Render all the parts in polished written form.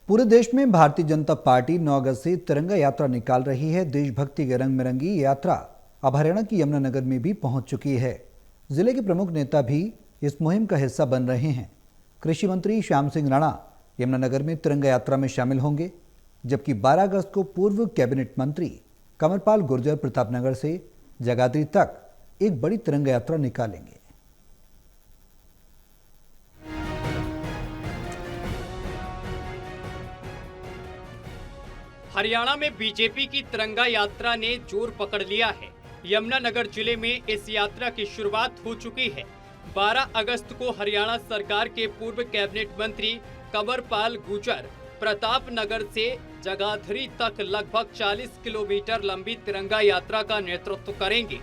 पूरे देश में भारतीय जनता पार्टी 9 अगस्त से तिरंगा यात्रा निकाल रही है। देशभक्ति के रंग में रंगी यात्रा अब हरियाणा की यमुनानगर में भी पहुंच चुकी है। जिले के प्रमुख नेता भी इस मुहिम का हिस्सा बन रहे हैं। कृषि मंत्री श्याम सिंह राणा यमुनानगर में तिरंगा यात्रा में शामिल होंगे, जबकि 12 अगस्त को पूर्व कैबिनेट मंत्री कंवरपाल गुर्जर प्रतापनगर से जगाधरी तक एक बड़ी तिरंगा यात्रा निकालेंगे। हरियाणा में बीजेपी की तिरंगा यात्रा ने जोर पकड़ लिया है। यमुनानगर जिले में इस यात्रा की शुरुआत हो चुकी है। 12 अगस्त को हरियाणा सरकार के पूर्व कैबिनेट मंत्री कंवरपाल गुर्जर प्रतापनगर से जगाधरी तक लगभग 40 किलोमीटर लंबी तिरंगा यात्रा का नेतृत्व करेंगे।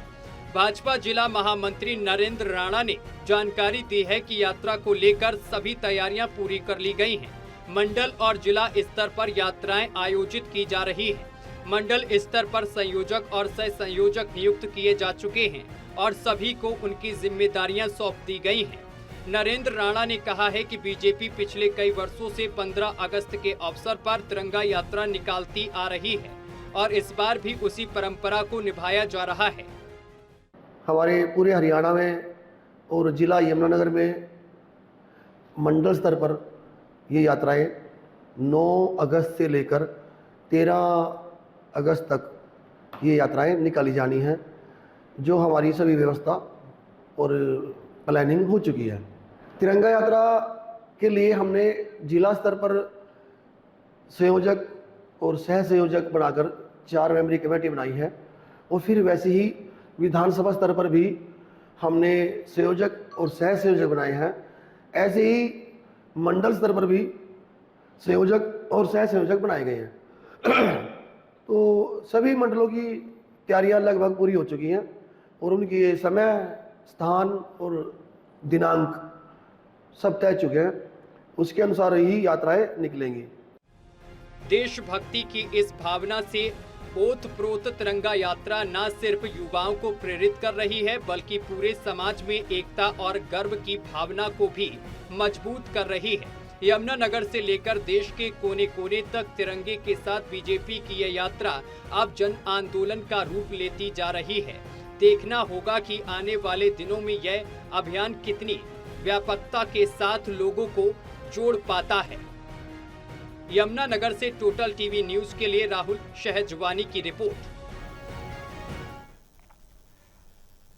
भाजपा जिला महामंत्री नरेंद्र राणा ने जानकारी दी है कि यात्रा को लेकर सभी तैयारियां पूरी कर ली गई हैं। मंडल और जिला स्तर पर यात्राएं आयोजित की जा रही हैं। मंडल स्तर पर संयोजक और सह संयोजक नियुक्त किए जा चुके हैं और सभी को उनकी जिम्मेदारियां सौंप दी गई हैं। नरेंद्र राणा ने कहा है कि बीजेपी पिछले कई वर्षों से 15 अगस्त के अवसर पर तिरंगा यात्रा निकालती आ रही है और इस बार भी उसी परंपरा को निभाया जा रहा है। हमारे पूरे हरियाणा में और जिला यमुनानगर में मंडल स्तर पर ये यात्राएं 9 अगस्त से लेकर 13 अगस्त तक ये यात्राएं निकाली जानी हैं, जो हमारी सभी व्यवस्था और प्लानिंग हो चुकी है। तिरंगा यात्रा के लिए हमने जिला स्तर पर संयोजक और सह संयोजक बनाकर 4 मेंबरी कमेटी बनाई है और फिर वैसे ही विधानसभा स्तर पर भी हमने संयोजक और सह संयोजक बनाए हैं। ऐसे ही मंडल स्तर पर भी संयोजक और सह संयोजक बनाए गए हैं। तो सभी मंडलों की तैयारियां लगभग पूरी हो चुकी हैं और उनकी समय, स्थान और दिनांक सब तय चुके हैं। उसके अनुसार ही यात्राएं निकलेंगी। देशभक्ति की इस भावना से ओतप्रोत तिरंगा यात्रा न सिर्फ युवाओं को प्रेरित कर रही है, बल्कि पूरे समाज में एकता और गर्व की भावना को भी मजबूत कर रही है। यमुनानगर से लेकर देश के कोने कोने तक तिरंगे के साथ बीजेपी की यह यात्रा अब जन आंदोलन का रूप लेती जा रही है। देखना होगा कि आने वाले दिनों में यह अभियान कितनी व्यापकता के साथ लोगों को जोड़ पाता है। यमुनानगर से टोटल टीवी न्यूज के लिए राहुल शहजवानी की रिपोर्ट।